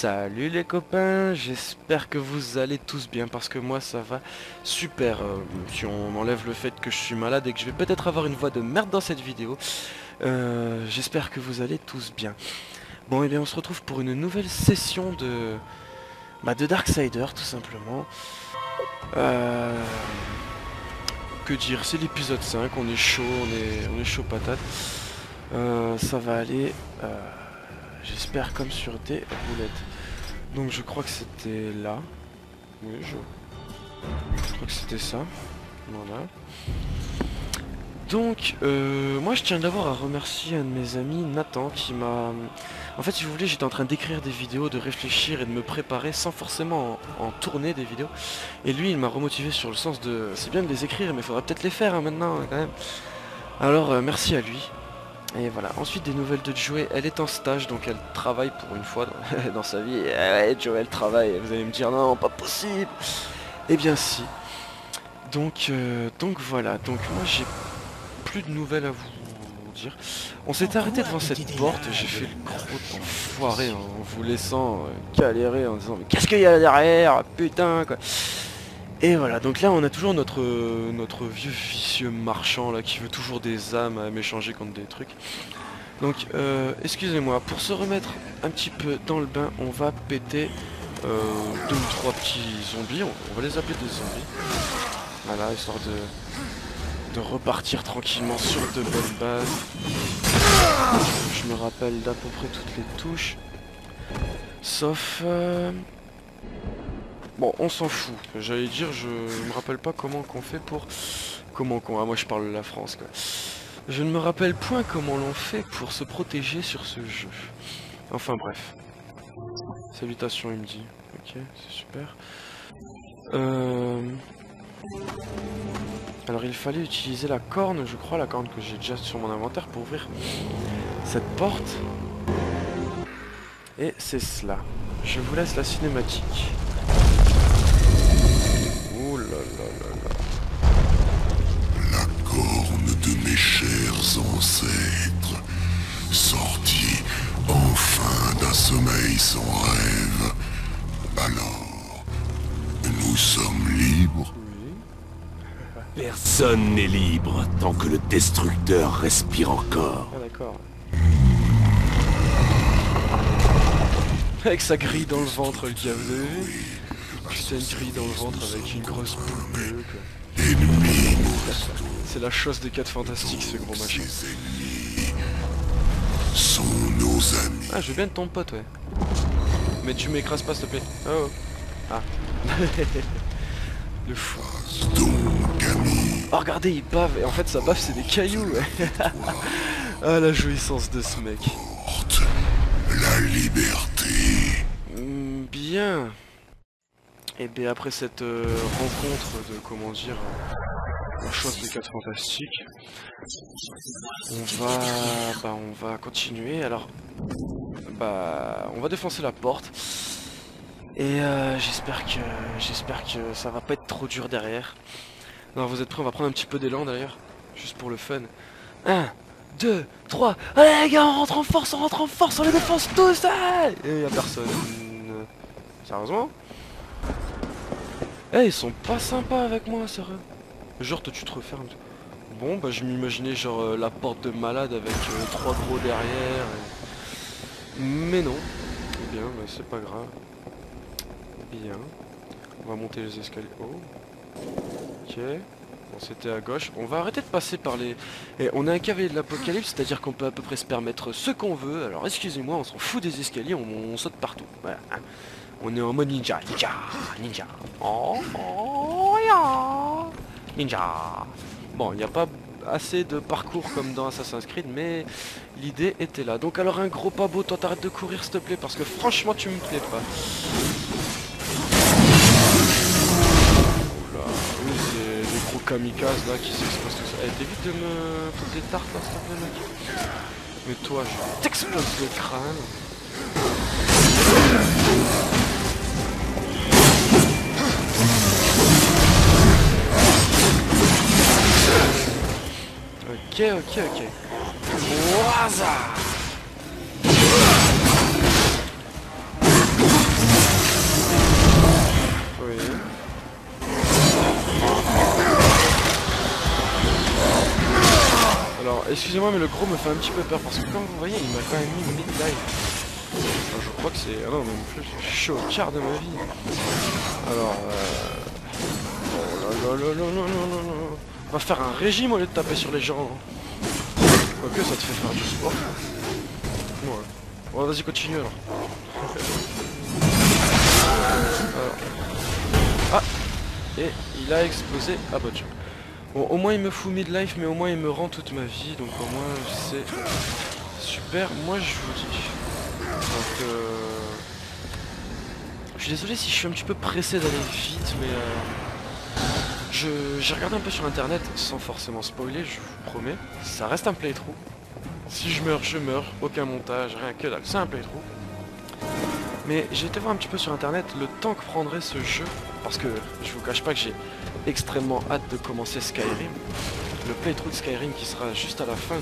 Salut les copains, j'espère que vous allez tous bien parce que moi ça va super. Si on enlève le fait que je suis malade et que je vais peut-être avoir une voix de merde dans cette vidéo, j'espère que vous allez tous bien. Bon et bien on se retrouve pour une nouvelle session de Darksider tout simplement. Que dire, c'est l'épisode 5, on est chaud, on est chaud patate. Ça va aller... j'espère comme sur des roulettes. Donc je crois que c'était là. Oui, je crois que c'était ça. Voilà. Donc, moi je tiens d'abord à remercier un de mes amis, Nathan, qui m'a... En fait, si vous voulez, j'étais en train d'écrire des vidéos, de réfléchir et de me préparer sans forcément en tourner des vidéos. Et lui, il m'a remotivé sur le sens de... C'est bien de les écrire, mais il faudra peut-être les faire hein, maintenant, quand même. Alors, merci à lui. Et voilà, ensuite des nouvelles de Joey, elle est en stage donc elle travaille pour une fois dans sa vie. Et ouais, Joey elle travaille, vous allez me dire non, pas possible. Eh bien si. Donc voilà, donc moi j'ai plus de nouvelles à vous dire. On s'est arrêté devant cette porte, j'ai fait le gros enfoiré en vous laissant galérer en disant mais qu'est-ce qu'il y a là derrière, putain quoi. Et voilà, donc là on a toujours notre vieux vicieux marchand là qui veut toujours des âmes à m'échanger contre des trucs. Donc excusez-moi, pour se remettre un petit peu dans le bain, on va péter 2 ou 3 petits zombies, on va les appeler des zombies. Voilà, histoire de repartir tranquillement sur de bonnes bases. Je me rappelle d'à peu près toutes les touches. Sauf... Bon, on s'en fout. J'allais dire, je me rappelle pas comment qu'on fait pour... Ah, moi je parle de la France, quoi. Je ne me rappelle point comment l'on fait pour se protéger sur ce jeu. Enfin bref. Salutations, il me dit. Ok, c'est super. Alors il fallait utiliser la corne, je crois, la corne que j'ai déjà sur mon inventaire pour ouvrir cette porte. Et c'est cela. Je vous laisse la cinématique. Ouh là là là là. La corne de mes chers ancêtres, sortie enfin d'un sommeil sans rêve. Alors, nous sommes libres. Personne n'est libre tant que le destructeur respire encore. Ah d'accord. Avec sa grille dans le ventre, le gars, vous avez vu? C'est une grille dans le ventre avec une grosse boule bleue, quoi. Ennemis, C'est la chose des 4 fantastiques, ce gros machin. ces ennemis sont nos amis. Ah, je veux bien de ton pote, ouais. Mais tu m'écrases pas, s'il te plaît. Oh. Ah. Le fou. Donc, amis, Oh, regardez, il bave. Et en fait, sa bave, c'est des cailloux, ouais. Ah, la jouissance de ce mec. porte la liberté. Bien. Et bien après cette rencontre de, comment dire, la chose des 4 fantastiques, on va continuer. Alors, on va défoncer la porte. Et j'espère que ça va pas être trop dur derrière. Alors vous êtes prêts? On va prendre un petit peu d'élan d'ailleurs, juste pour le fun. 1, 2, 3, allez les gars, on rentre en force, on les défonce tous, allez. Et y'a personne. Sérieusement? Eh, ils sont pas sympas avec moi, sérieux. Genre toi tu te refermes. Bon bah je m'imaginais genre la porte de malade avec 3 gros derrière. Mais non. Eh bien, bah, c'est pas grave. Bien. On va monter les escaliers. Oh. Ok. Bon, c'était à gauche. On va arrêter de passer par les... Et on a un cavalier de l'apocalypse, c'est-à-dire qu'on peut à peu près se permettre ce qu'on veut. Alors excusez-moi, on s'en fout des escaliers, on saute partout. Voilà. On est en mode ninja. Ninja. Oh, yeah. Ninja. Bon, il n'y a pas assez de parcours comme dans Assassin's Creed, mais l'idée était là. Donc alors un gros pabo, toi t'arrêtes de courir s'il te plaît, parce que franchement tu me plais pas. Oula, oui c'est des gros kamikazes là qui s'explosent tout ça. Eh, t'évites de me foutre des tartes là s'il te plaît mec. Mais toi je t'explose le crâne. Ok. Waza. excusez-moi, mais le gros me fait un petit peu peur parce que comme vous voyez, il m'a quand même mis mid-life. Enfin, je crois que c'est... Ah non, même plus, je suis au quart de ma vie. Alors, oh là là là là là là là là. On va faire un régime au lieu de taper sur les gens. Quoique, ça te fait faire du sport. Ouais. Bon, vas-y, continue alors. Ah. Et il a explosé. Ah bah tiens. Bon, au moins il me fout mid-life, mais au moins il me rend toute ma vie, donc au moins c'est super. Moi je vous dis. Donc je suis désolé si je suis un petit peu pressé d'aller vite, mais j'ai regardé un peu sur internet, sans forcément spoiler, je vous promets. Ça reste un playthrough. Si je meurs, aucun montage, rien que dalle, c'est un playthrough. Mais j'ai été voir un petit peu sur internet le temps que prendrait ce jeu, parce que je vous cache pas que j'ai extrêmement hâte de commencer Skyrim, le playthrough de Skyrim qui sera juste à la fin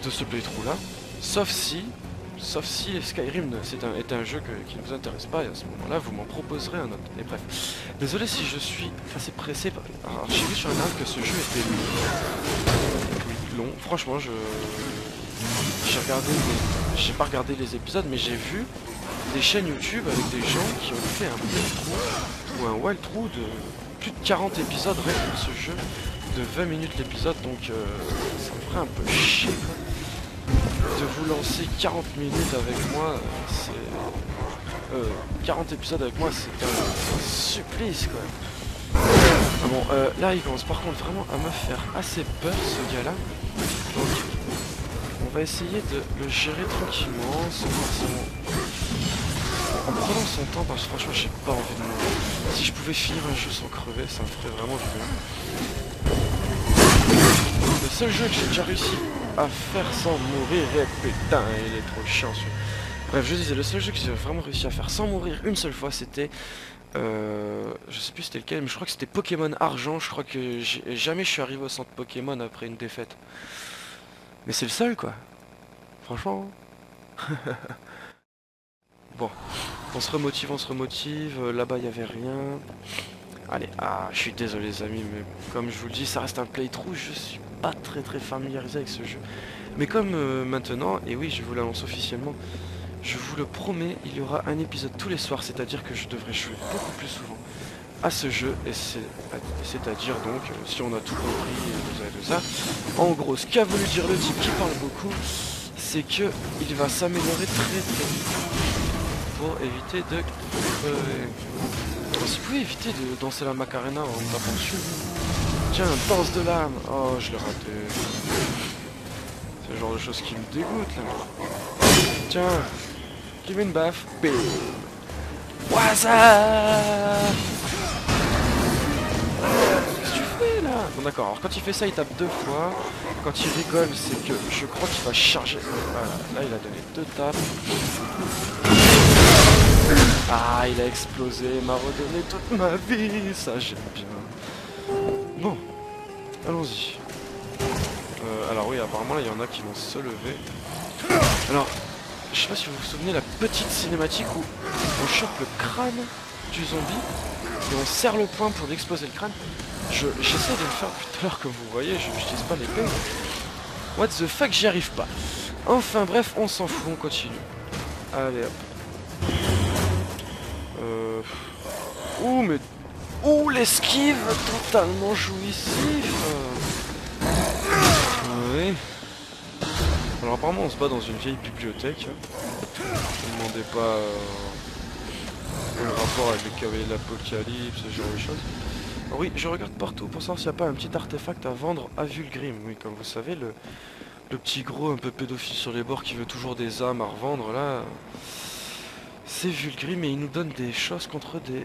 de ce playthrough là, sauf si Skyrim est un jeu qui ne vous intéresse pas, et à ce moment là vous m'en proposerez un autre. Et bref, désolé si je suis assez pressé. Alors j'ai vu sur internet que ce jeu était long, franchement j'ai pas regardé les épisodes, mais j'ai vu des chaînes YouTube avec des gens qui ont fait un playthrough ou un walkthrough de plus de 40 épisodes rien que pour ce jeu, de 20 minutes l'épisode, donc ça me ferait un peu chier quoi. De vous lancer 40 minutes avec moi, c'est... 40 épisodes avec moi, c'est un supplice quoi. Ah bon, là il commence par contre vraiment à me faire assez peur ce gars là, donc on va essayer de le gérer tranquillement, sans forcément... En prenant son temps, parce que franchement j'ai pas envie de mourir. Si je pouvais finir un jeu sans crever, ça me ferait vraiment du bien. Le seul jeu que j'ai déjà réussi à faire sans mourir, et putain, il est trop chiant celui-là. Bref, je disais, le seul jeu que j'ai vraiment réussi à faire sans mourir une seule fois, c'était... je sais plus c'était lequel, mais je crois que c'était Pokémon Argent. Je crois que jamais je suis arrivé au centre Pokémon après une défaite. Mais c'est le seul quoi. Franchement. Bon, on se remotive, là-bas il n'y avait rien. Allez, je suis désolé les amis, mais comme je vous le dis, ça reste un playthrough, je suis pas très familiarisé avec ce jeu. Mais comme maintenant, et oui je vous l'annonce officiellement, je vous le promets, il y aura un épisode tous les soirs, c'est-à-dire que je devrais jouer beaucoup plus souvent à ce jeu, et c'est-à-dire donc, si on a tout compris, tout ça, en gros, ce qu'a voulu dire le type qui parle beaucoup, c'est que il va s'améliorer très vite. Pour éviter de... si vous pouvez éviter de danser la Macarena en me tapant dessus. Tiens, danse de l'âme. Oh, je l'ai raté. C'est le genre de choses qui me dégoûte là. Tiens, give me une baffe. Bim. Waza. Qu'est-ce que tu fais là? Bon d'accord, alors quand il fait ça, il tape 2 fois. Quand il rigole, c'est que je crois qu'il va charger. Voilà, là il a donné 2 tapes. Ah, il a explosé, il m'a redonné toute ma vie, ça j'aime bien. Bon, allons-y. Alors oui, apparemment là il y en a qui vont se lever. Alors, je sais pas si vous vous souvenez la petite cinématique où on chope le crâne du zombie et on serre le poing pour lui exploser le crâne. J'essaie de le faire tout à l'heure comme vous voyez, je n'utilise pas l'épée. What the fuck, j'y arrive pas. Enfin bref, on s'en fout, on continue. Allez hop. Ouh mais... Ouh l'esquive totalement jouissif. Oui. Alors apparemment on se bat dans une vieille bibliothèque. Ne me demandez pas le rapport avec les cavaliers de l'Apocalypse, ce genre de choses. Alors oui, je regarde partout pour savoir s'il n'y a pas un petit artefact à vendre à Vulgrim. Oui, comme vous savez, le petit gros un peu pédophile sur les bords qui veut toujours des âmes à revendre là... C'est Vulgrim et il nous donne des choses contre des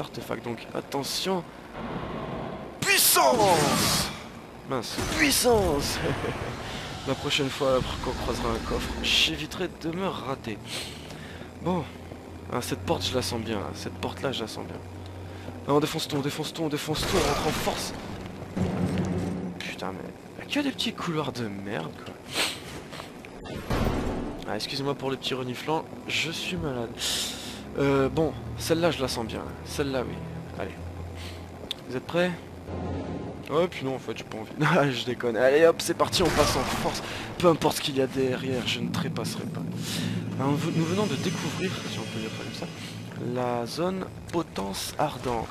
artefacts. Donc attention. Puissance. Mince. Puissance. La prochaine fois qu'on croisera un coffre, j'éviterai de me rater. Bon. Ah, cette porte je la sens bien. Cette porte là je la sens bien. Ah, on défonce tout, on rentre en force. Putain mais... Il n'y a que des petits couloirs de merde quoi. Ah, excusez-moi pour le petit reniflant, je suis malade. Bon, celle-là je la sens bien. Celle-là oui. Allez. Vous êtes prêts? Ouais, puis non, en fait, j'ai pas envie. Ah, je déconne. Allez, hop, c'est parti, on passe en force. Peu importe ce qu'il y a derrière, je ne trépasserai pas. Alors, nous venons de découvrir, si on peut dire ça comme ça, la zone potence ardente.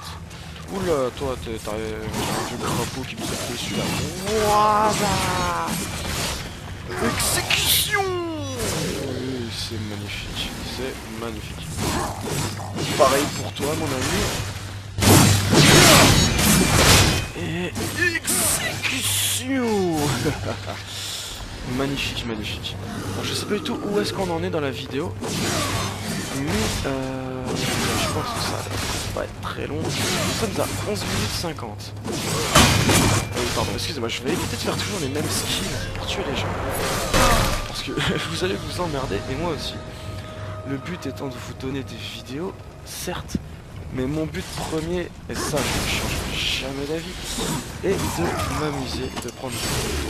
Oula, toi, t'as un vieux crapaud qui me saute dessus là. Voilà. Exécution. Oui, c'est magnifique, c'est magnifique. Pareil pour toi, mon ami. Et exécution. Magnifique, magnifique. Alors, je sais pas du tout où est-ce qu'on en est dans la vidéo, mais je pense que ça va être très long. Nous sommes à 11 minutes 50. Pardon, excusez-moi, je vais éviter de faire toujours les mêmes skills pour tuer les gens. Parce que vous allez vous emmerder, et moi aussi. Le but étant de vous donner des vidéos, certes, mais mon but premier, et ça je ne changerai jamais d'avis, est de m'amuser, de prendre des photos.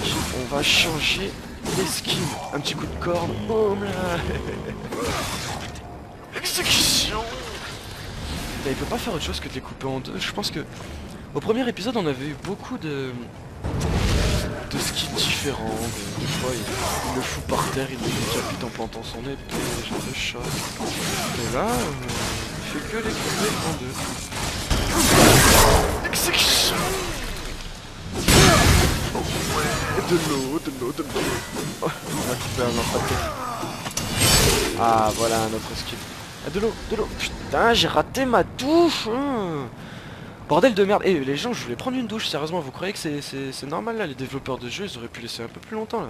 Donc, on va changer les skills. Un petit coup de corne, boum là. Exécution. Il peut pas faire autre chose que de les couper en deux. Je pense que au premier épisode on avait eu beaucoup de skills différents. Des fois il le fout par terre, il le décapite en plantant son épée, ce genre de choses. Et là, il fait que les couper en deux. Exécution. De l'eau, de l'eau, de l'eau. Oh, on va couper un autre paquet. Ah, voilà un autre skill. Ah, de l'eau, de l'eau. Putain, j'ai raté ma douche. Bordel de merde. Et les gens, je voulais prendre une douche, sérieusement, vous croyez que c'est normal là? Les développeurs de jeux, ils auraient pu laisser un peu plus longtemps là.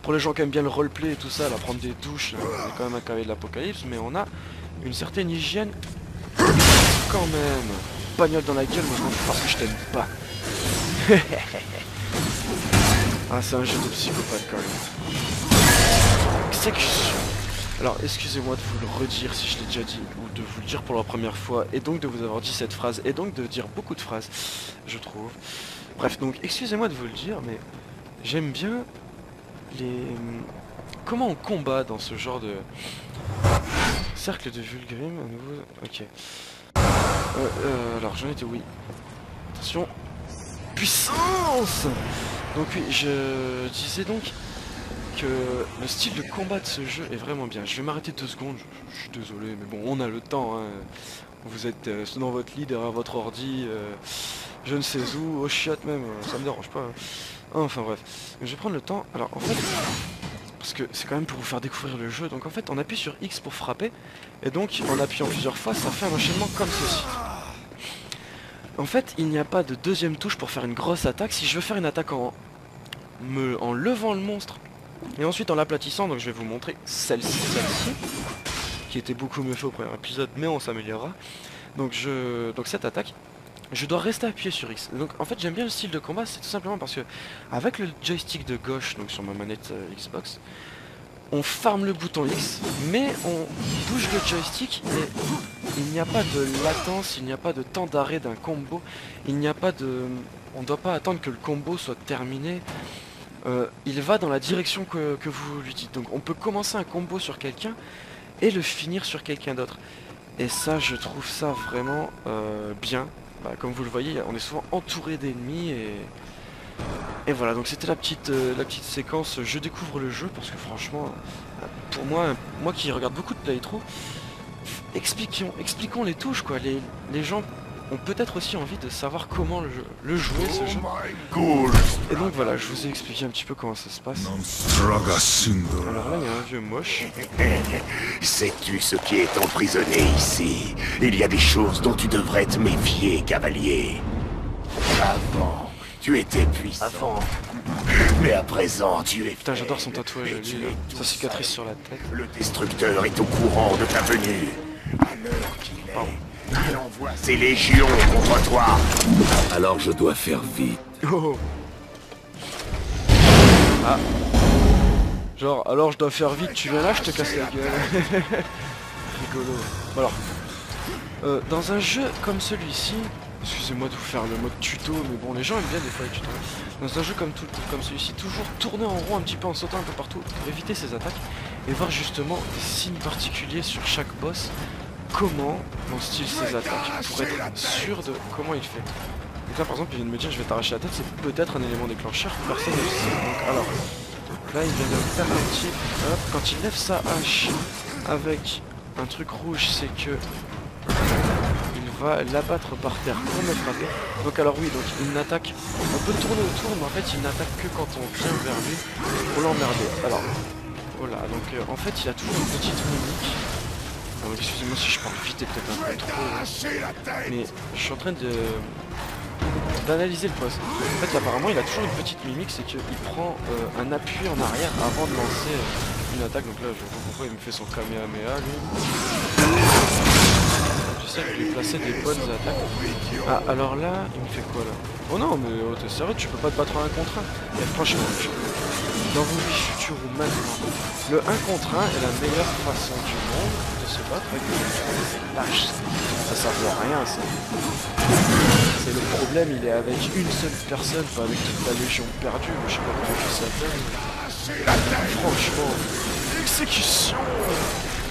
Pour les gens qui aiment bien le roleplay et tout ça, là, prendre des douches, là, on est quand même un cavalier de l'apocalypse, mais on a une certaine hygiène quand même. Bagnole dans la gueule, moi je m'en fous parce que je t'aime pas. Ah, c'est un jeu de psychopathe quand même. Exécution. Alors, excusez-moi de vous le redire si je l'ai déjà dit, ou de vous le dire pour la première fois, et donc de vous avoir dit cette phrase, et donc de dire beaucoup de phrases, je trouve. Bref, donc excusez-moi de vous le dire, mais j'aime bien les... Comment on combat dans ce genre de... Cercle de Vulgrim, à nouveau... Ok. Alors, j'en étais oui. Attention. Puissance. Donc oui, je disais donc que le style de combat de ce jeu est vraiment bien. Je vais m'arrêter 2 secondes, je suis désolé, mais bon, on a le temps, hein. Vous êtes dans votre lit, derrière votre ordi, je ne sais où, au chiottes même, ça me dérange pas. Hein. Enfin bref, je vais prendre le temps. Alors en fait, parce que c'est quand même pour vous faire découvrir le jeu, donc en fait on appuie sur X pour frapper, et donc en appuyant plusieurs fois, ça fait un enchaînement comme ceci. En fait, il n'y a pas de deuxième touche pour faire une grosse attaque. Si je veux faire une attaque en levant le monstre et ensuite en l'aplatissant, donc je vais vous montrer celle-ci, qui était beaucoup mieux fait au premier épisode, mais on s'améliorera. Donc cette attaque, je dois rester appuyé sur X. Donc en fait j'aime bien le style de combat, c'est tout simplement parce que avec le joystick de gauche, donc sur ma manette Xbox, on farme le bouton X, mais on bouge le joystick et il n'y a pas de latence, il n'y a pas de temps d'arrêt d'un combo, il n'y a pas de... On ne doit pas attendre que le combo soit terminé, il va dans la direction que vous lui dites. Donc on peut commencer un combo sur quelqu'un et le finir sur quelqu'un d'autre. Et ça, je trouve ça vraiment bien. Bah, comme vous le voyez, on est souvent entouré d'ennemis et voilà, donc c'était la petite séquence je découvre le jeu, parce que franchement, pour moi qui regarde beaucoup de playthrough, expliquons les touches quoi, les gens ont peut-être aussi envie de savoir comment le jouer ce jeu. Et donc voilà, je vous ai expliqué un petit peu comment ça se passe. Alors là il y a un vieux moche. Sais-tu ce qui est emprisonné ici? Il y a des choses dont tu devrais te méfier, cavalier. Avant, tu étais puissant. Avant. Mais à présent, tu es... Putain, j'adore son tatouage, lui, là. Sa cicatrice sur la tête. Le destructeur est au courant de ta venue. À l'heure qu'il est, il envoie ses légions contre toi. Alors je dois faire vite. Oh. Ah. Genre, alors je dois faire vite, tu viens là, je te casse la gueule. Rigolo. Bon alors, dans un jeu comme celui-ci, excusez-moi de vous faire le mode tuto, mais bon, les gens aiment bien des fois les tutos. Dans un jeu comme celui-ci, toujours tourner en rond un petit peu en sautant un peu partout pour éviter ces attaques et voir justement des signes particuliers sur chaque boss, comment on style ses attaques pour être sûr de comment il fait. Donc là par exemple il vient de me dire je vais t'arracher la tête, c'est peut-être un élément déclencheur, personne ne le sait. Donc alors, là il vient de me faire un petit... Hop, quand il lève sa hache avec un truc rouge, c'est que... il va l'abattre par terre pour me frapper. Donc alors oui, donc il n'attaque... On peut tourner autour, mais en fait il n'attaque que quand on vient vers lui pour l'emmerder. Alors, voilà, donc en fait il a toujours une petite mimique. Alors excusez-moi si je parle vite et peut-être un peu trop, hein. Mais je suis en train de... d'analyser le poste. En fait apparemment il a toujours une petite mimique, c'est qu'il prend un appui en arrière avant de lancer une attaque. Donc là je vois pourquoi il me fait son Kamehameha lui. J'essaie de lui placer des bonnes attaques. Ah alors là il me fait quoi là? Oh non mais oh, t'es sérieux, tu peux pas te battre en 1 contre 1. Et franchement, dans vos vies futures ou maintenant, le 1 contre 1 est la meilleure façon du monde de se battre avec des gens. C'est lâche, ça sert à rien ça. C'est le problème, il est avec une seule personne, pas avec toute la légion perdue, je sais pas comment ça s'appelle. Franchement, exécution.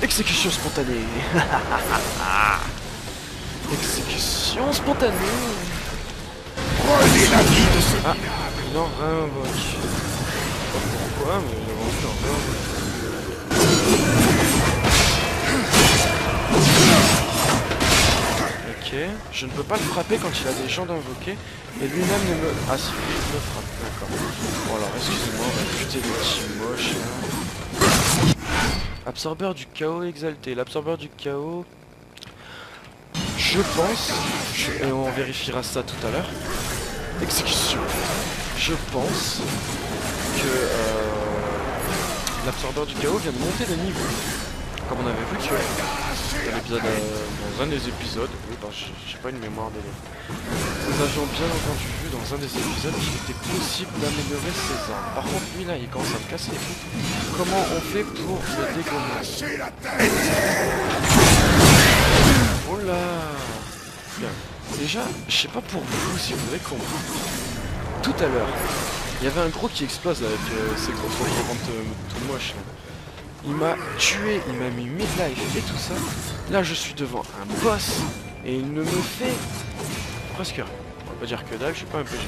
Exécution spontanée. Exécution spontanée. Prenez la vie de ce... Ah, il en réinvoque. Je sais pas pourquoi, mais il a envie d'en réinvoquer. Ok, je ne peux pas le frapper quand il a des gens d'invoquer, et lui-même ne me... Ah si, lui il me frappe, d'accord. Bon alors, excusez-moi, on va buter le petit moche, là. Absorbeur du chaos exalté. L'absorbeur du chaos... Je pense, et on vérifiera ça tout à l'heure, exécution. Je pense que l'absorbeur du chaos vient de monter de niveau. Comme on avait vu que dans l'épisode, dans un des épisodes, oui, bah, j'ai pas une mémoire de... Nous avions bien entendu vu dans un des épisodes qu'il était possible d'améliorer ses armes. Par contre, lui là, il commence à me casser les couilles. Comment on fait pour le dégommer? Oh là! Bien. Déjà, je sais pas pour vous si vous avez compris. Tout à l'heure, il y avait un gros qui explose avec ses gros tout moches. Il m'a tué, il m'a mis midlife et tout ça. Là, je suis devant un boss et il ne me fait presque rien. On va pas dire que dalle, je suis pas un PG.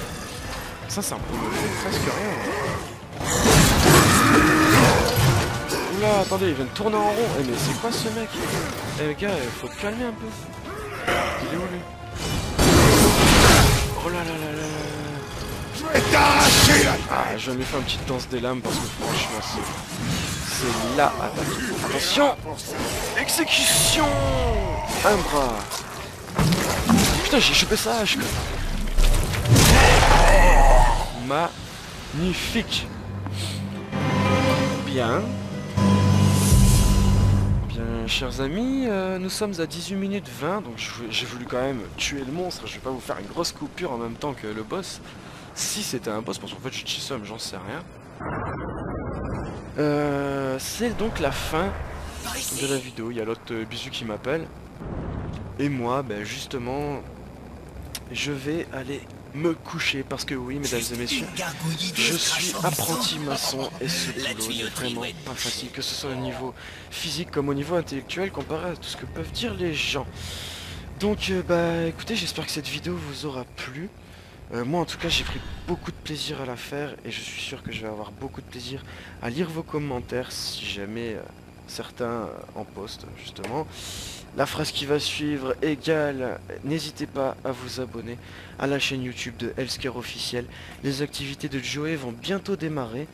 Sincèrement, il me fait presque rien. Oula, attendez, il vient de tourner en rond. Eh mais c'est quoi ce mec? Eh gars, il faut te calmer un peu. Il est où lui? Oh là là là là là. Ah, je vais lui faire une petite danse des lames parce que franchement c'est la attaque. Attention! Exécution! Un bras. Putain, j'ai chopé sa hache quoi. Magnifique. Bien. Bien, chers amis, nous sommes à 18 minutes 20, donc j'ai voulu quand même tuer le monstre. Je vais pas vous faire une grosse coupure en même temps que le boss. Si c'était un boss, parce qu'en fait je dis ça, mais j'en sais rien. C'est donc la fin de la vidéo. Il y a l'autre bisu qui m'appelle. Et moi, ben justement, je vais aller me coucher parce que oui, mesdames et messieurs, je suis apprenti maçon et ce boulot n'est vraiment pas facile, que ce soit au niveau physique comme au niveau intellectuel comparé à tout ce que peuvent dire les gens. Donc bah écoutez, j'espère que cette vidéo vous aura plu. Moi en tout cas j'ai pris beaucoup de plaisir à la faire et je suis sûr que je vais avoir beaucoup de plaisir à lire vos commentaires si jamais certains en postent justement. La phrase qui va suivre égale, n'hésitez pas à vous abonner à la chaîne YouTube de Healthcare officiel. Les activités de Joey vont bientôt démarrer,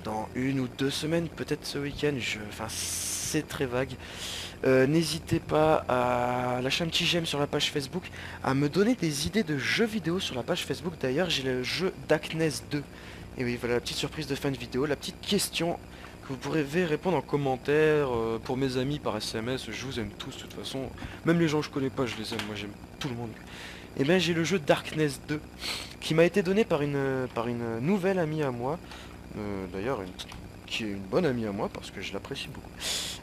dans 1 ou 2 semaines, peut-être ce week-end, enfin c'est très vague. N'hésitez pas à lâcher un petit j'aime sur la page Facebook, à me donner des idées de jeux vidéo sur la page Facebook. D'ailleurs j'ai le jeu Darkness 2. Et oui voilà la petite surprise de fin de vidéo, la petite question que vous pourrez répondre en commentaire, pour mes amis par SMS, je vous aime tous de toute façon, même les gens que je connais pas je les aime, moi j'aime tout le monde. Et bien j'ai le jeu Darkness 2 qui m'a été donné par une nouvelle amie à moi, d'ailleurs qui est une bonne amie à moi parce que je l'apprécie beaucoup.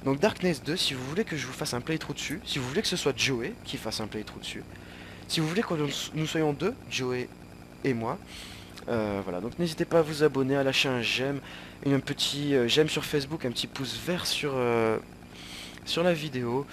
Donc Darkness 2, si vous voulez que je vous fasse un playthrough dessus, si vous voulez que ce soit Joey qui fasse un playthrough dessus, si vous voulez que nous soyons deux, Joey et moi, voilà, donc n'hésitez pas à vous abonner, à lâcher un j'aime, un petit j'aime sur Facebook, un petit pouce vert sur la vidéo.